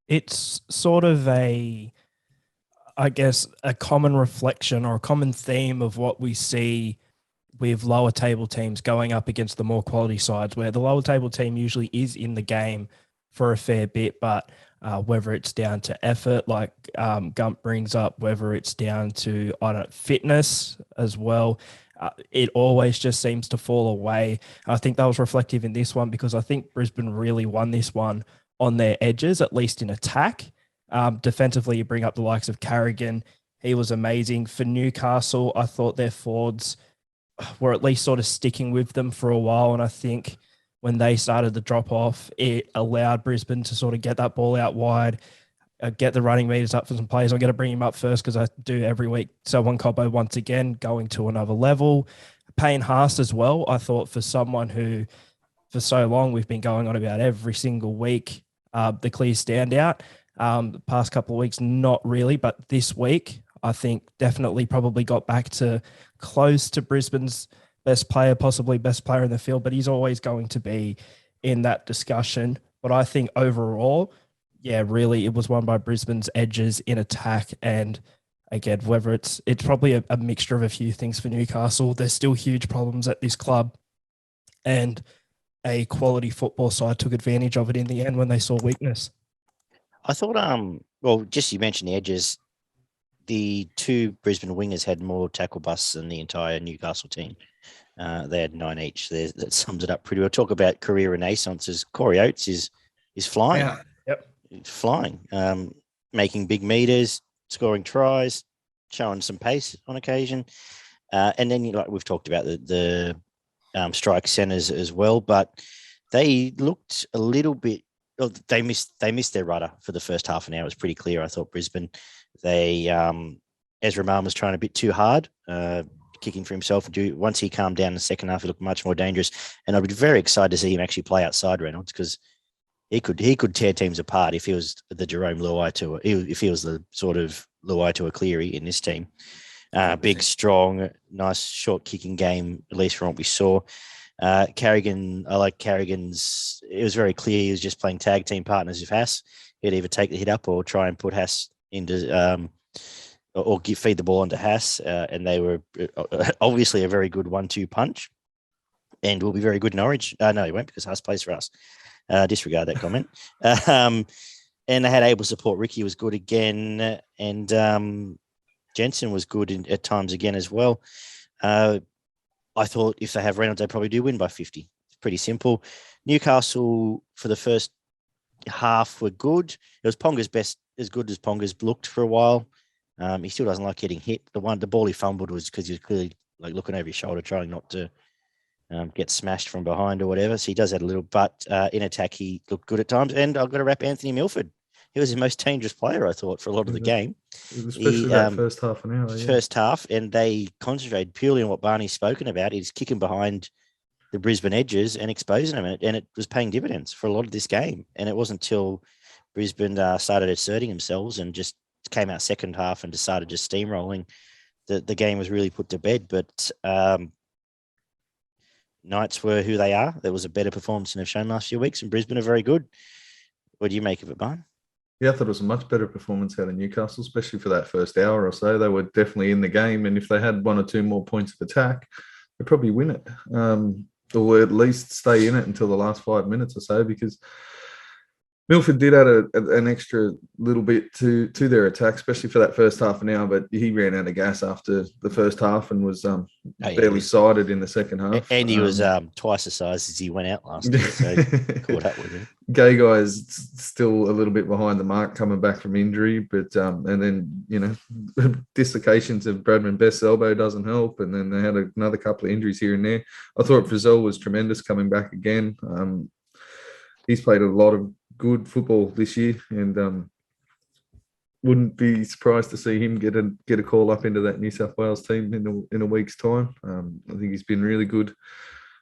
It's sort of I guess, a common reflection or a common theme of what we see with lower table teams going up against the more quality sides, where the lower table team usually is in the game for a fair bit, but whether it's down to effort, like Gump brings up, whether it's down to I don't know, fitness as well, it always just seems to fall away. I think that was reflective in this one because I think Brisbane really won this one on their edges, at least in attack. Defensively, you bring up the likes of Carrigan. He was amazing. For Newcastle, I thought their forwards were at least sort of sticking with them for a while. And I think when they started to drop off, it allowed Brisbane to sort of get that ball out wide, get the running meters up for some players. I'm going to bring him up first because I do every week. So one Cobbo once again going to another level. Payne Haas as well. I thought for someone who for so long we've been going on about every single week, the clear standout. The past couple of weeks, not really, but this week, I think definitely probably got back to close to Brisbane's best player, possibly best player in the field, but he's always going to be in that discussion. But I think overall, yeah, really, it was won by Brisbane's edges in attack. And again, whether it's probably a mixture of a few things for Newcastle. There's still huge problems at this club. And a quality football side took advantage of it in the end when they saw weakness. I thought, well, just you mentioned the edges. The two Brisbane wingers had more tackle busts than the entire Newcastle team. They had 9 each. That sums it up pretty well. Talk about career renaissances. Corey Oates is flying. Yeah. Yep. He's flying, making big meters, scoring tries, showing some pace on occasion. And then, like we've talked about the strike centers as well, but they looked a little bit. Well, they missed their rudder for the first half an hour. It was pretty clear. I thought Brisbane, Ezra Mann was trying a bit too hard, kicking for himself. Once he calmed down in the second half, he looked much more dangerous. And I'd be very excited to see him actually play outside Reynolds because he could tear teams apart if he was the Jerome Luai if he was the sort of Luai to a Cleary in this team. Big, strong, nice short kicking game, at least from what we saw. Carrigan, I like Carrigan's. It was very clear he was just playing tag team partners with Haas. He'd either take the hit up or try and put Haas into, feed the ball onto Haas. And they were obviously a very good 1-2 punch, and will be very good in Orange. No, he won't because Haas plays for us. Disregard that comment. And they had able support. Ricky was good again, and Jensen was good at times again as well. I thought if they have Reynolds, they probably do win by 50. It's pretty simple. Newcastle for the first half were good. It was Ponga's best, as good as Ponga's looked for a while. He still doesn't like getting hit. The ball he fumbled was because he was clearly like looking over his shoulder, trying not to get smashed from behind or whatever. So he does that a little, but in attack, he looked good at times. And I've got to wrap Anthony Milford. He was the most dangerous player, I thought, for a lot of the game. Especially that first half an hour. Yeah. First half, and they concentrated purely on what Barney's spoken about. He's kicking behind the Brisbane edges and exposing them, and it was paying dividends for a lot of this game. And it wasn't until Brisbane started asserting themselves and just came out second half and decided just steamrolling that the game was really put to bed. But Knights were who they are. There was a better performance than they've shown last few weeks, and Brisbane are very good. What do you make of it, Barn? Yeah, I thought it was a much better performance out of Newcastle, especially for that first hour or so. They were definitely in the game, and if they had one or two more points of attack, they'd probably win it, or at least stay in it until the last 5 minutes or so, because Milford did add an extra little bit to their attack, especially for that first half an hour, but he ran out of gas after the first half and was barely sided in the second half. And he was twice the size as he went out last year, so caught up with him. Gay guy is still a little bit behind the mark coming back from injury, but and then, dislocations of Bradman Best's elbow doesn't help, and then they had another couple of injuries here and there. I thought Frizzell was tremendous coming back again. He's played a lot of good football this year, and wouldn't be surprised to see him get a call up into that New South Wales team in a week's time. I think he's been really good.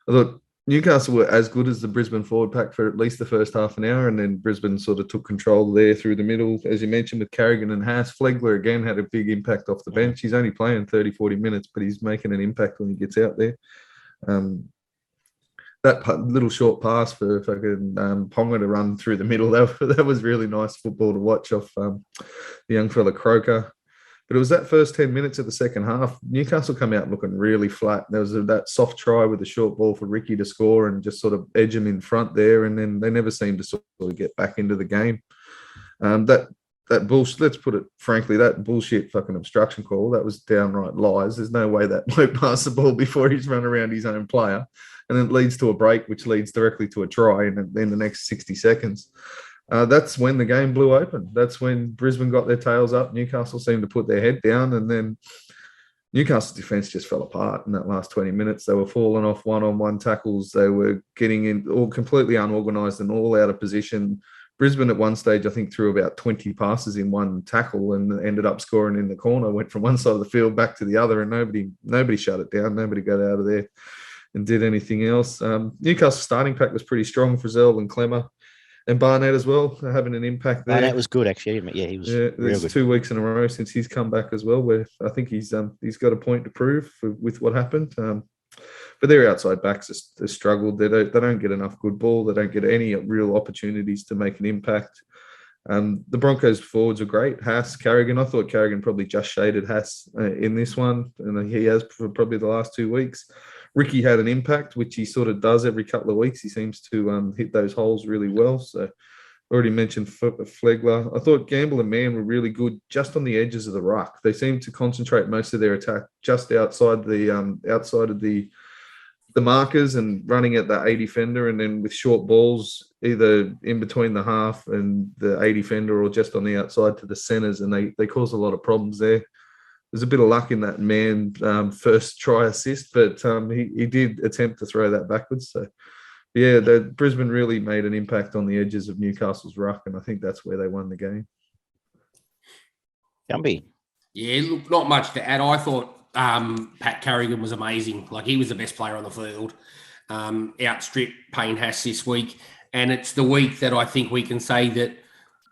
I thought Newcastle were as good as the Brisbane forward pack for at least the first half an hour, and then Brisbane sort of took control there through the middle, as you mentioned, with Carrigan and Haas. Flegler again had a big impact off the bench. He's only playing 30, 40 minutes, but he's making an impact when he gets out there. little short pass for fucking Ponga to run through the middle, that was really nice football to watch off the young fella Croker. But it was that first 10 minutes of the second half, Newcastle come out looking really flat. There was that soft try with a short ball for Ricky to score and just sort of edge him in front there, and then they never seemed to sort of get back into the game. That bullshit, let's put it frankly, that bullshit fucking obstruction call, that was downright lies. There's no way that bloke passed the ball before he's run around his own player. And then it leads to a break, which leads directly to a try in the next 60 seconds. That's when the game blew open. That's when Brisbane got their tails up. Newcastle seemed to put their head down, and then Newcastle's defence just fell apart in that last 20 minutes. They were falling off one-on-one tackles. They were getting in all completely unorganised and all out of position. Brisbane at one stage, I think, threw about 20 passes in one tackle and ended up scoring in the corner, went from one side of the field back to the other, and nobody shut it down. Nobody got out of there and did anything else. Newcastle starting pack was pretty strong. Frizzell and Clemmer and Barnett as well, having an impact there. Barnett was good, actually. Yeah, he was real good. 2 weeks in a row since he's come back as well, where I think he's got a point to prove with what happened. But their outside backs have struggled. They don't get enough good ball. They don't get any real opportunities to make an impact. The Broncos forwards are great. Haas, Carrigan. I thought Carrigan probably just shaded Haas in this one, and he has for probably the last 2 weeks. Ricky had an impact, which he sort of does every couple of weeks. He seems to hit those holes really well. So already mentioned Flegler. I thought Gamble and Mann were really good just on the edges of the ruck. They seem to concentrate most of their attack just outside of the markers and running at the A defender, and then with short balls either in between the half and the A defender or just on the outside to the centres, and they cause a lot of problems there. There's a bit of luck in that man first try assist, but he did attempt to throw that backwards. So, yeah, Brisbane really made an impact on the edges of Newcastle's ruck, and I think that's where they won the game. Gumby. Yeah, look, not much to add. I thought Pat Carrigan was amazing. Like, he was the best player on the field. Outstripped Payne Haas this week. And it's the week that I think we can say that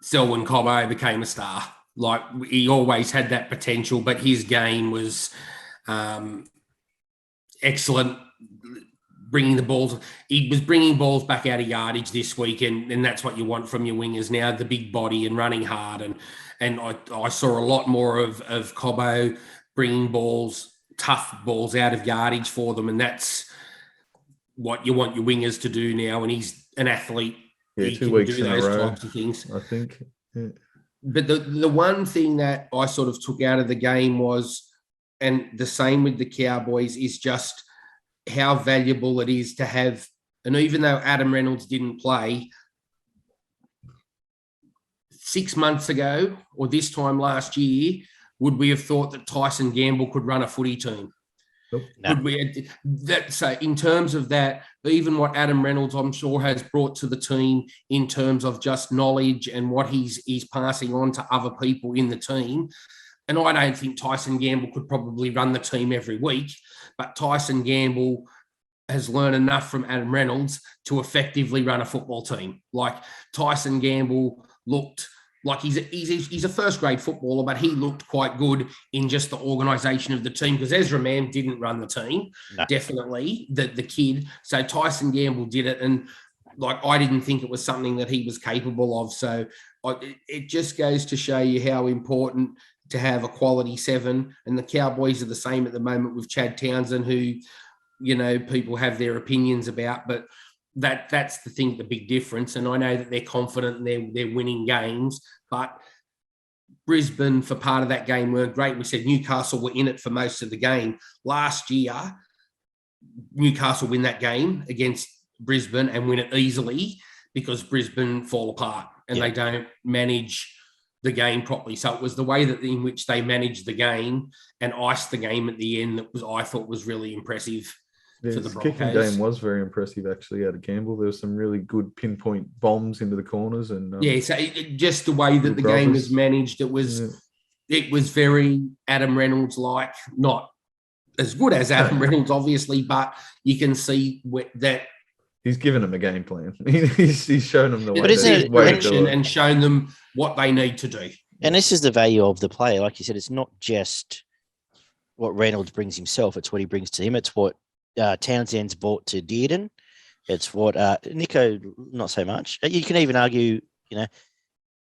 Selwyn Cobbo became a star. Like, he always had that potential, but his game was excellent. Bringing the balls, he was bringing balls back out of yardage this week, and that's what you want from your wingers now, the big body and running hard. And I saw a lot more of Cobbo bringing balls, tough balls out of yardage for them, and that's what you want your wingers to do now. And he's an athlete. Yeah, he 2 can weeks do in a those row, types of things. I think. Yeah. But the one thing that I sort of took out of the game was, and the same with the Cowboys, is just how valuable it is to have, and even though Adam Reynolds didn't play 6 months ago or this time last year, would we have thought that Tyson Gamble could run a footy team? Nope. No. So in terms of that, even what Adam Reynolds, I'm sure, has brought to the team in terms of just knowledge and what he's passing on to other people in the team. And I don't think Tyson Gamble could probably run the team every week, but Tyson Gamble has learned enough from Adam Reynolds to effectively run a football team. Like, Tyson Gamble looked like he's a first grade footballer, but he looked quite good in just the organisation of the team, because Ezra Mann didn't run the team, definitely, the kid. So Tyson Gamble did it, and like, I didn't think it was something that he was capable of. So it just goes to show you how important to have a quality seven. And the Cowboys are the same at the moment with Chad Townsend, who, you know, people have their opinions about, but that's the thing, the big difference. And I know that they're confident and they're winning games, but Brisbane for part of that game weren't great. We said Newcastle were in it for most of the game. Last year, Newcastle win that game against Brisbane and win it easily because Brisbane fall apart and they don't manage the game properly. So it was the way that in which they managed the game and iced the game at the end that I thought was really impressive. Yeah, for the his Broncos. kicking game was very impressive, actually, out of Gamble. There was some really good pinpoint bombs into the corners, and so just the way that the game was managed, it was very Adam Reynolds like, not as good as Adam Reynolds, obviously, but you can see that he's given them a game plan. he's shown them the way. But isn't it direction and shown them what they need to do. And this is the value of the player, like you said. It's not just what Reynolds brings himself; it's what he brings to him. It's what Townsend's brought to Dearden. It's what Nico, not so much. You can even argue,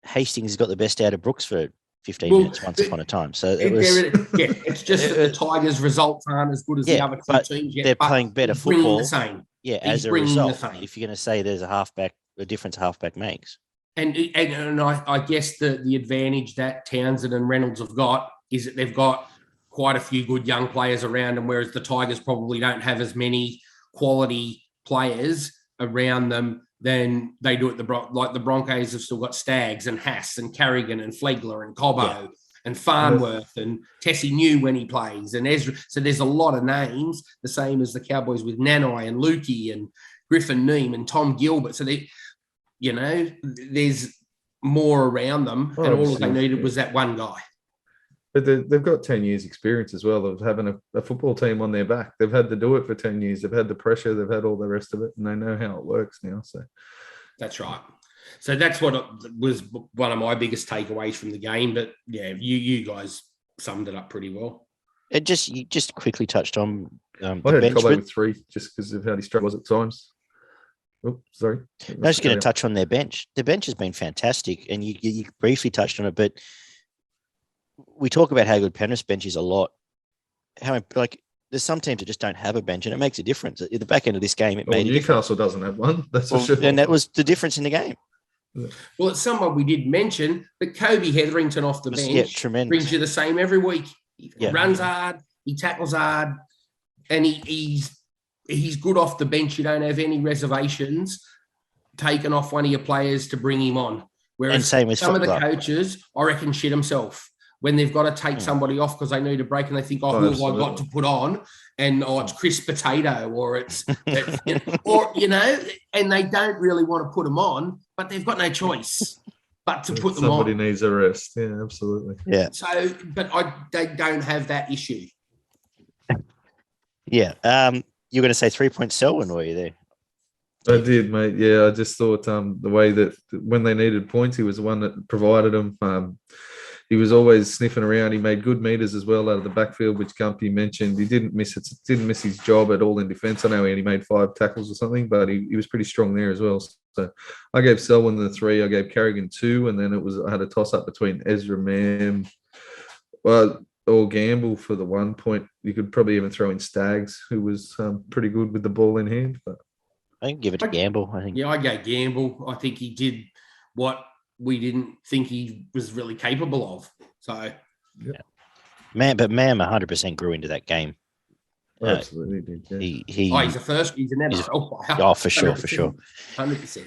Hastings has got the best out of Brooks for 15 minutes once upon a time. So it's just that the Tigers' results aren't as good as the other two teams yet. They're playing better football. The same. Yeah, as a result, if you're going to say there's a difference a halfback makes. And I guess the advantage that Townsend and Reynolds have got is that they've got quite a few good young players around them, whereas the Tigers probably don't have as many quality players around them than they do at the Broncos have still got Staggs and Haas and Carrigan and Flegler and Cobbo and Farnworth and Tessie New when he plays and Ezra. So there's a lot of names, the same as the Cowboys with Nanai and Lukey and Griffin Neem and Tom Gilbert. So there's more around them, and all they needed was that one guy. But they've got 10 years experience as well of having a football team on their back. They've had to do it for 10 years. They've had the pressure. They've had all the rest of it, and they know how it works now. So that's right. So that's what was one of my biggest takeaways from the game. But yeah, you guys summed it up pretty well. You just quickly touched on I had Cobbo with 3 just because of how he struggles at times. Oh, sorry. I was just going to touch on their bench. Their bench has been fantastic, and you briefly touched on it, but we talk about how good Penrith's bench is a lot. There's some teams that just don't have a bench, and it makes a difference. At the back end of this game, it made Newcastle doesn't have one. That's for sure. And that was the difference in the game. Well, it's someone we did mention, but Kobe Hetherington off the bench brings you the same every week. He runs hard, he tackles hard, and he's good off the bench. You don't have any reservations taking off one of your players to bring him on. Whereas some of the coaches, I reckon, shit himself when they've got to take somebody off because they need a break and they think, who have I got to put on? And it's Chris Potato or it's and they don't really want to put them on, but they've got no choice but to put them on. Somebody needs a rest. Yeah, absolutely. Yeah. So, but they don't have that issue. Yeah. You're going to say 3-point Selwyn, were you there? I did, mate. Yeah, I just thought the way that when they needed points, he was the one that provided them. He was always sniffing around. He made good meters as well out of the backfield, which Gumpy mentioned. He didn't miss his job at all in defence. I know he only made 5 tackles or something, but he was pretty strong there as well. So I gave Selwyn the 3. I gave Carrigan 2, and then I had a toss up between Ezra Mam, or Gamble for the 1 point. You could probably even throw in Staggs, who was pretty good with the ball in hand. But I can give it to Gamble. I think. Yeah, I go Gamble. I think he did what we didn't think he was really capable of. So, Mam 100% grew into that game. Absolutely did. Yeah. He's an NFL player. Oh, for sure, 100%.